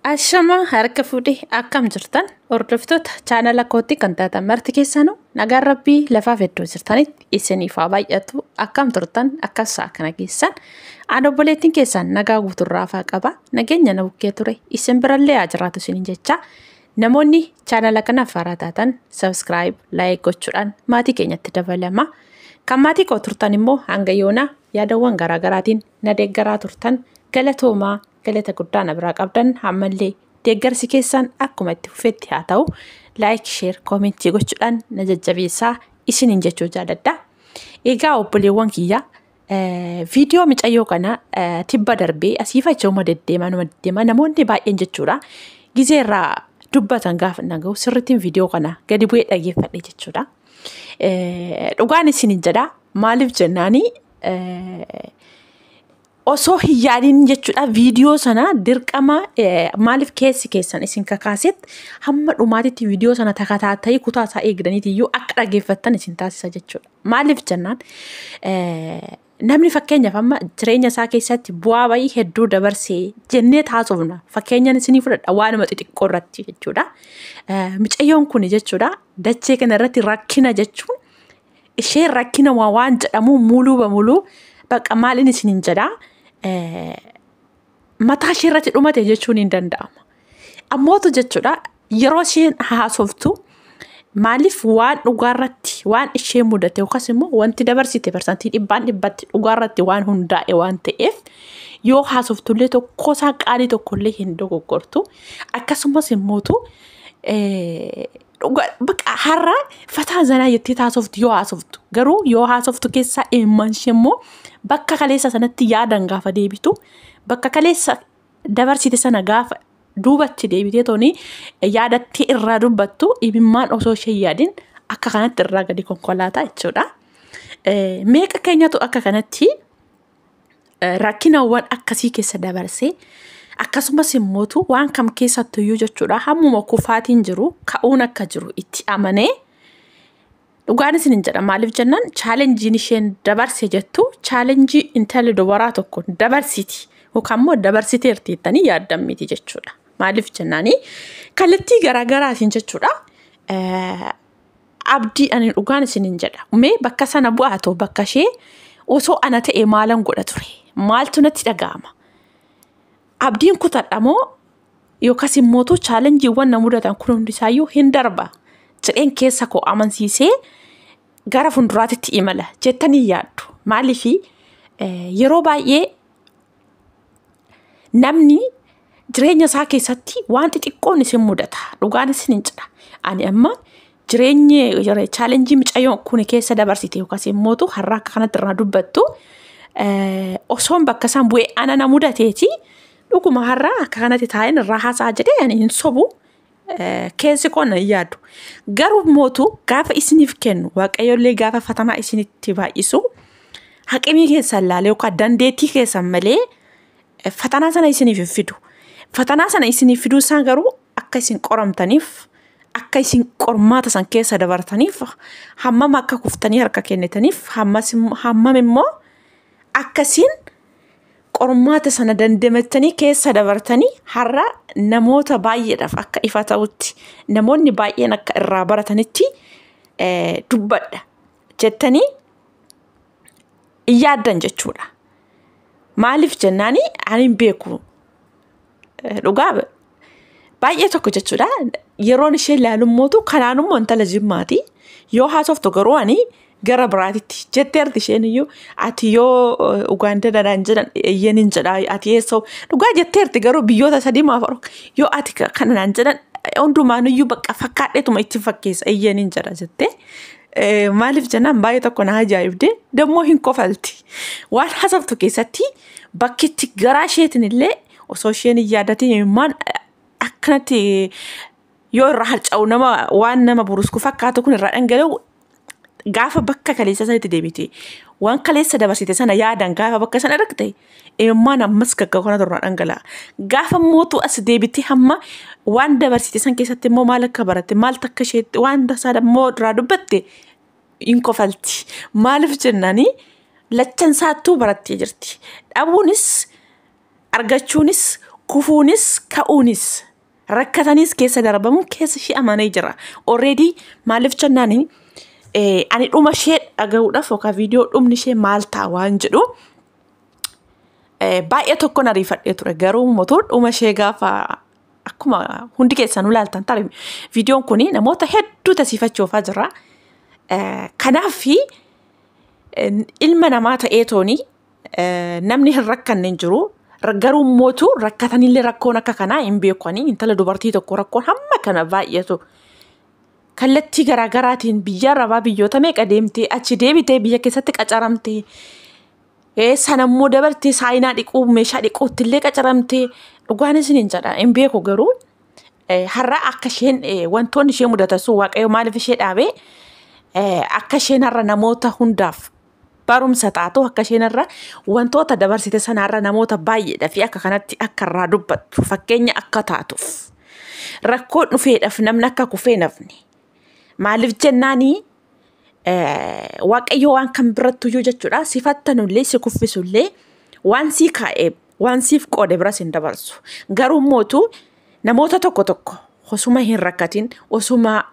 Ashama harka fuudhee akkam jirtan hordoftoota chaanala kootii kan taatan marti keessanuu nagaan rabbii lafaa fedduu jirtanitti isiniif haa baay'atu akkam turtan akkasaa kana keessan obboleettiin keessan nagaa guuturraa faa qaba nageenya na bukkee ture isin birallee haa jiraatu isiniin jecha namoonni chaanala kanaaf haaraa taatan subscribe like gochuudhaan maatii keenyatti dabalama kan maatii koo turtan immoo hanga yoonaa yaadawwan garaagaraatiin na deeggaraa turtan galatoomaa. Galata guddaa na biraa qabdan ammallee deeggarsi keessan akkuma itti fufetti haa ta'u like share comment gochuudhaan na jajjabeessaa isiniin jechuu jaalladha. Egaa obboleewwan kiyya viidiyoo micayyoo kana tibba darbee asii fachooma deddeemaa namoonni baay'een jechuudha. Gizeerraa dubbatan gaafa nagahu sirriitiin viidiyoo kana gadi bu'ee dhageeffadhe jechuudha. Dhugaan isiniin jedha maaliif jennaanii osoo hin yaadin jechuudha viidiyoo sana dirqama maaliif keessan isin kakaaset hamma dhumaatitti viidiyoo sana takataata'ee kutaa isaa eegdaniitiyyuu akka dhageeffattan isin taasisa jechuudha. Maaliif jennaan namni fakkeenyaaf amma jireenya isaa keessatti bu'aa bayii hedduu dabarsee jennee taasifna fakkeenyaan isinii fudhadha waanuma xixiqqoo irratti jechuudha. Micayyoon kun jechuudha dachee kana irratti rakkina jechuun ishee rakkina waan jedhamu muluu bakka maaliin isiniin jedhaa. Mataa ishee irratti dhumate jechuun hin danda'ama. Ammootu jechuudha yeroo isheen haasoftu maaliif waan dhugaarratti waan ishee mudate yookaas immoo wanti dabarsite parsantii 100% dhugaarratti waan hundaa'e waan ta'eef yoo haasoftullee tokkosaa qaalii tokkollee hin dogoggortu akkasumas immootu bakka har'a fataa zanaa jettee haasoftu yoo haasoftu garuu yoo haasoftu keessaa immanshee immoo bakka kaleessa sanatti yaadan gaafa deebitu bakka kaleessa dabarsite sana gaafa duubatti deebitee tooni yaadattee irraa dubbattu imimmaan osoo ishee yaadin akka kanatti irraa gadi konkolaataa jechuudha. Meeqa keenyatu akka kanatti rakkinawwan akkasii keessa dabarsee akkasumas immootu waan kam keessattuyyuu jechuudha hammuma kufaatiin jiru ka'uun akka jiru itti amanee dhugaan isiniin jedha maaliif jennaan chaalenjiin isheen dabarse jettu chaalenjii intalli dubaraa tokko dabarsiti yookaan immoo dabarsiteerti jettanii yaaddan miti jechuudha. Maaliif jennaanii kallattii garaagaraatiin jechuudha abdii ani dhugaan isiniin jedha mee bakka sana bu'aatoo bakka ishee osoo ana ta'e maalan godha ture maaltu natti dhaga'ama. Abdiin kutadhamoo yookaas immootu chaalenjiiwwan na mudatan kun hundisaayyuu hin darba jedheen keessa koo amansiisee gara fuulduraatti imala jettanii yaaddu. Maaliif yeroo baay'ee namni jireenya isaa keessatti waan xixiqqoon isin mudata dhugaan isiniin jedha. Ani amma jireenya chaalenjii micayyoon kun keessa dabarsite yookaas immootu har'a akka kanatti irraa dubbattu osoon bakka isaan bu'ee ana na mudateeti. Dhuguma har'a akka kanatti taa'een irraa haasaa jedhee ani hin sobu keessi qonna yaadu. Garuu mootu gaafa isiniif kennu waaqayyoollee gaafa fatanaa isinitti baay'isu haqimii keessan laalee yookaan dandeettii keessan malee fatanaa sana isiniif fidu. Fatanaa sana isiniif fiduu isaan garuu akka isin qoramtaniif akka isin qormaata san keessa dabartaniif hammam akka kuftanii harka kennitaniif hammam immoo akkasiin qormaata sana dandeematanii keessa dabartanii har'a namoota baay'eedhaaf akka ifa ta'utti namoonni baay'een akka irraa baratanitti dubbadha jettanii yaaddan jechuudha. Maaliif jennaanii ani hin beeku dhugaa baay'ee tokko jechuudha yeroon ishee ilaalummootu kanaanummoo intala jimmaati yoo haasoftu garuu ani gara biraatitti jetteerti isheen iyyuu ati yoo Ugaandaa dadaan jedhan eeyyaniin jedha ati eessoo dhugaa jetteerti garuu biyyoota sadii maafaro yoo ati kanaan jedhan hundumaanuyyuu bakka fakkaadheetuma itti fakkeessa eeyyaniin jedha jettee maaliif jennaan baay'ee tokko na ajaa'ibde dammoo hin kofalti waan haasoftu keessatti bakkitti garaa isheetiin illee osoo isheen hin yaadatiin imimmaan akkanatti yoo irraa harca'u nama waan nama burusku fakkaatu kun irraa dhangala'u gaafa bakka kaleessa sanatti deebite waan kaleessa dabarsite sana yaadan gaafa bakka sana argite imimmaan ammas gaggaa kana irraa dhangala'a. Gaafa mootu as deebite hamma waan dabarsite san keessatti immoo maal akka baratte maal takka isheetti waan tasaa immoo irraa dubbatte hin kofalti. Maaliif jennaanii lachan saattuu barattee jirti. Dhabuunis argachuunis kufuunis ka'uunis rakkatanis keessa darbamu keessa ishee amanee jira. Already maaliif jennaani ani dhuma ishee dhaga'uudhaaf yookaan viidiyoo dhumni ishee maal ta'a waan jedhu baay'ee tokko na riifadhee ture. Garuu mootuu dhuma ishee gaafa akkuma hundi keessan ulaaltan tarii viidiyoon kun namoota hedduu tasiifachuufaa jira. Kanaaf ilma namaa ta'eetooni namni hin rakkanne hin jiru. Garuu mootuu rakkatanillee rakkoon akka kanaa hin beekani. Intala dubartii tokko rakkoon hamma kana baay'atu kallattii garaagaraatiin biyya arabaa biyyoota meeqa deemtee achi deebitee biyya keessatti qacaramtee sanammoo dabartee saayinaa dhiquu meeshaa dhiquutti illee qacaramtee dhugaanis hin jedha hin beeku. Garuu har'a akka isheen wantoonni ishee mudatan sun waaqayyo maaliif ishee dhaabee akka isheen har'a namoota hundaaf barumsa taatu akka isheen har'a wantoota dabarsite sanarra namoota baay'eedha fi akka kanatti akka irraa dubbattu fakkeenya akka taatuuf rakkoon dhufeedhaaf namni akka kufee nafni maaliif jennaanii waaqayyo waan kan birattuyyuu jechuudha. Sifattanullee si kuffisullee waan sii kaa'ee waan siif qoode biras hin dabarsu. Garuu mootuu namoota tokko osuma hin rakkatin osuma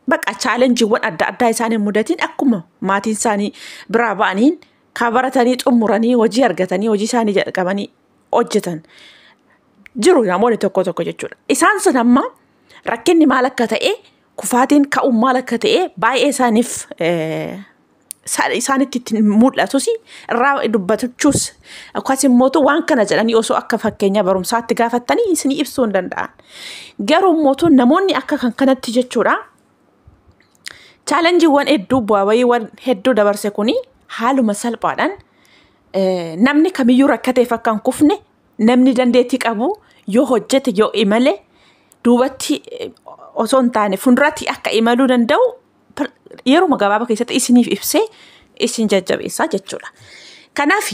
baqa chaalenjiiwwan adda addaa isaaniin mudatiin akkuma maatiin isaanii biraa ba'aniin kaa baratanii xumuranii hojii argatanii hojii isaanii jalqabanii hojjetan jiru namoonni tokko jechuudha. Isaan sun amma rakkinni maal akka ta'e kufaatiin ka'uun maal akka ta'e baay'ee isaanitti mul'atus irraa dubbatachuus akkasumas immoo waan kana jedhanii osoo akka fakkeenya barumsaatti gaafatanii isinii ibsuu hin danda'an. Garuu immoo namoonni akka kanatti jechuudha. Chaalenjiiwwan hedduu bu'aabayiiwwan hedduu dabarse kuni haaluma salphaadhaan namni kamiyyuu rakkateef akka hin kufne namni dandeettii qabu yoo hojjete yoo imale duubatti osoo hin taane fuulduratti akka imaluu danda'u yeroo gabaabaa keessatti isiniif ibsee isin jajjabeessaa jechuudha. Kanaaf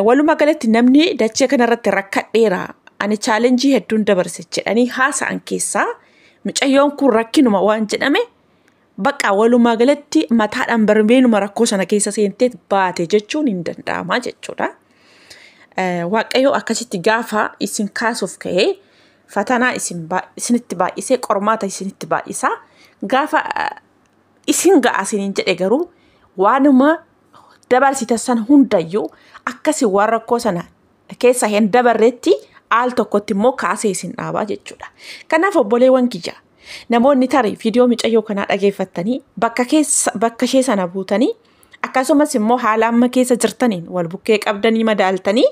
walumaa galatti namni dachee kanarratti rakkadheera ani chaalenjii hedduun dabarse jedhanii haasa'an keessaa mucayyoon kun rakkinuma waan jedhame baqa walumaa galatti mataadhaan barbeenuma rakkoo sana keessa seentee baate jechuun hin danda'ama jechuudha. Waaqayyo akkasitti gaafa isin kaasuuf ka'ee fatanaa isinitti baay'isee qormaata isinitti baay'isaa gaafa isin ga'asiniin jedhe garuu waanuma dabarsitan san hundayyuu akkasi waan rakkoo sana keessa hin dabarretti al tokkotti immoo kaasee isin dhaabaa jechuudha. Kanaaf obboleewwan kiyya namoonni tarii viidiyoo mucayyoo kanaa dhageeffattanii bakka ishee sana buutanii akkasumas immoo haala amma keessa jirtaniin wal bukkee qabdanii madaaltanii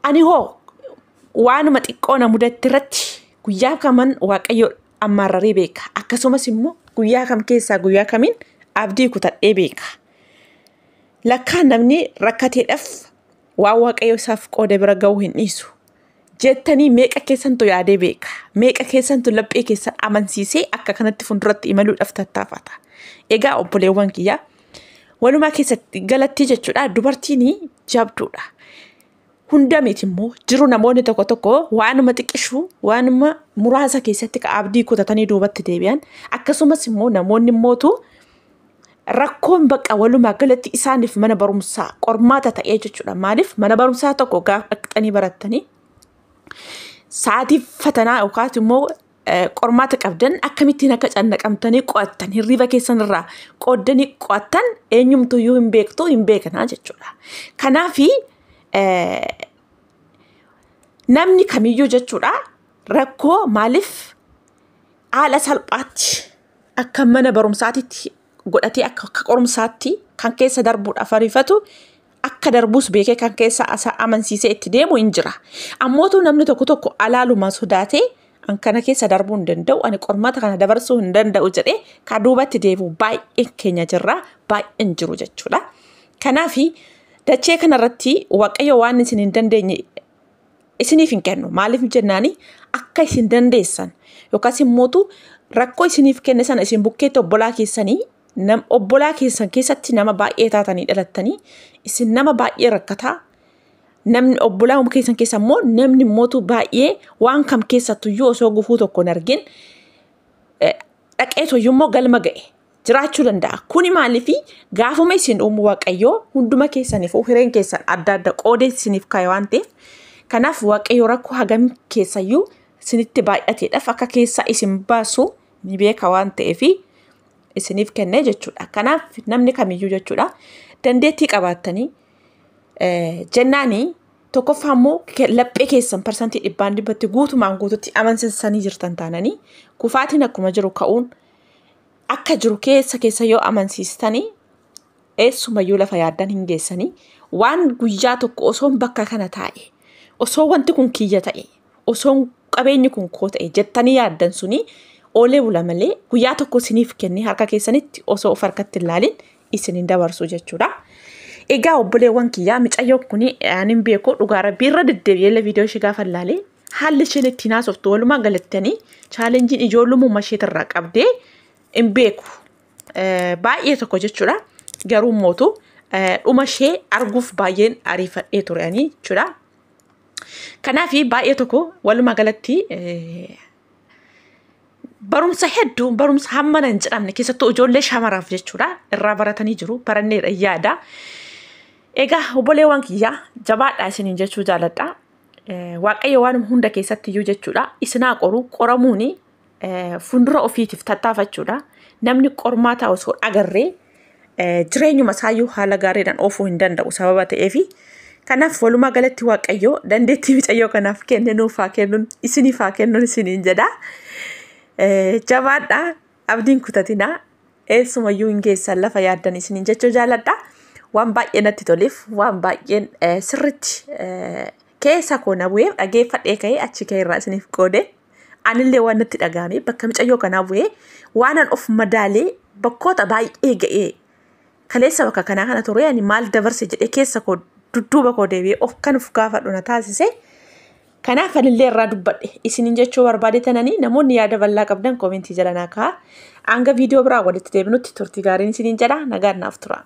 ani hoo waanuma xiqqoo na mudatti irratti guyyaa kaman waaqayyo ammarraree beeka akkasumas immoo guyyaa kam keessaa guyyaa kamiin abdii kutadhee beeka. Lakkaan namni rakkateedhaaf waan waaqayyo isaaf qoode bira ga'uu hin dhiisu. Jettanii meeqa keessantu yaadee beeka meeqa keessantu laphee keessan amansiisee akka kanatti fuulduratti imaluudhaaf tattaafata. Egaa obboleewwan kiyyaa walumaa keessatti galatti jechuudha dubartiin jabduudha. Hunda miti immoo jiru namoonni tokko waanuma xiqqishuu waanuma muraasa keessatti ka abdii kutatanii duubatti deebi'an akkasumas immoo namoonni mootu rakkoon baqa walumaa galatti isaaniif mana barumsaa qormaata ta'ee jechuudha. Maaliif mana barumsaa tokko gaafa dhaqxanii barattanii sa'aatii fatanaa yookaan immoo qormaata qabdan akkamittiin akka cannaqamtanii qo'attan hirriba keessan irraa qooddanii qo'attan eenyumtuyyuu hin beektu hin beekanaa jechuudha. Kanaafi namni kamiyyuu jechuudha rakkoo maaliif haala salphaatti akka mana barumsaatitti godhatee akka qorumsaatti kan keessa darbuudhaaf ariifatu akka darbuus beekee kan keessa amansiisee itti deemu hin jira. Ammootu namni tokko alaaluma sodaatee an kana keessa darbuu hin danda'u ani qormaata kana dabarsuu hin danda'u jedhee ka duubatti deebi'u baay'een keenya jirra baay'een jiru jechuudha. Kanaafi dachee kanarratti waaqayyo waan isin hin dandeenye isiniif hin kennu. Maaliif jennaani akka isin dandeessan yookaas immoo rakkoo isiniif kenne sana isin bukkeetti obbolaa keessanii obbolaa keessan keessatti nama baay'ee taatanii dhalattanii isin nama baay'ee rakkataa namni obbolaa keessan keessa immoo namni mootu baay'ee waan kam keessattuyyuu osoo gufuu tokko hin argin dhaqeetu immoo galma ga'e jiraachuu danda'a. Kuni maaliifi gaafuma isin uumu waaqayyoo hunduma keessaniif hireen keessan adda adda qoodee isiniif kaa'e waan ta'eef Kanaaf waaqayyo rakkoo hagam keessayyuu isinitti baay'ateedhaaf akka keessaa isin baasu ni beeka waan ta'eef isiniif kennee jechuudha. Kanaaf namni kamiyyuu jechuudha dandeettii qabaattanii jennaanii tokkoffaa immoo laphee keessan parsantii 100 guutumaan guututti amansiisanii jirtan taananii kufaatiin akkuma jiru ka'uun akka jiru keessa yoo amansiistanii eessumayyuu lafa yaaddan hin geessanii waan guyyaa tokko osoon bakka kana taa'e osoo wanti kun kiyya ta'e osoon qabeenyi kun koo ta'e jettanii yaaddan suni oolee bula malee guyyaa tokko isiniif kennee harka keessanitti osoo of harkatti ilaalin isinin dabarsu jechuudha. Egaa obboleewwan kiyyaa micayyoo kuni anin beeku dhugaa rabbii irra deddeebi'ee viidiyoo ishee gaafa ilaalee haalli isheen itti naasoftu walumaa galattanii chaalenjiin ijoollummaa isheetirraa qabdee hin beeku baay'ee tokko jechuudha. Garuu mootu dhuma ishee arguuf baay'een ariifadhee turanii jechuudha. Kanaaf baay'ee tokko walumaa galatti barumsa hedduu barumsa hammana hin jedhamne keessattuu ijoollee shamaraaf jechuudha irraa baratanii jiru baranneedha yaada. Egaa obboleewwan kiyyaa jabaadhaa isiniin jechuu jaaladha. Waaqayyo waan hunda keessatti iyyuu jechuudha isinaa qoramuuni fundura ofiitiif tattaafachuudha. Namni qormaata osoo agarree jireenyuma isaayyuu haala gaariidhaan oofuu hin danda'u sababa ta'eef kanaaf walumaa galatti waaqayyo dandeettii micayyoo kanaaf kenne nuuf haa kennuun isiniif haa kennuun isiniin jedha. Jabaadhaa abdiin kutatinaa eessumayyuu hin geessan lafa yaaddan isiniin jechuu jaaladha. Waan baay'ee natti toliif waan baay'een sirriitti keessa koo na bu'ee dhageeffadhee ka'ee achi ka'ee irraa isiniif qoode anillee waan natti dhagahame bakka micayyoo kanaa bu'ee waanan of madaalee bakkoota baay'ee ga'ee kaleessa bakka kanaa kana ture ani maal dabarse jedhee keessa koo dudduuba koo deebi'ee of kan uf gaafadhu na taasise. Kanaaf anillee irraa dubbadhe isiniin jechuu barbaadetananii namoonni yaada bal'aa qabdan koomentii jala naa kaa'aa. Hanga viidiyoo biraa walitti deebinutti turtii gaariin isiniin jedha nagaan naaf tura.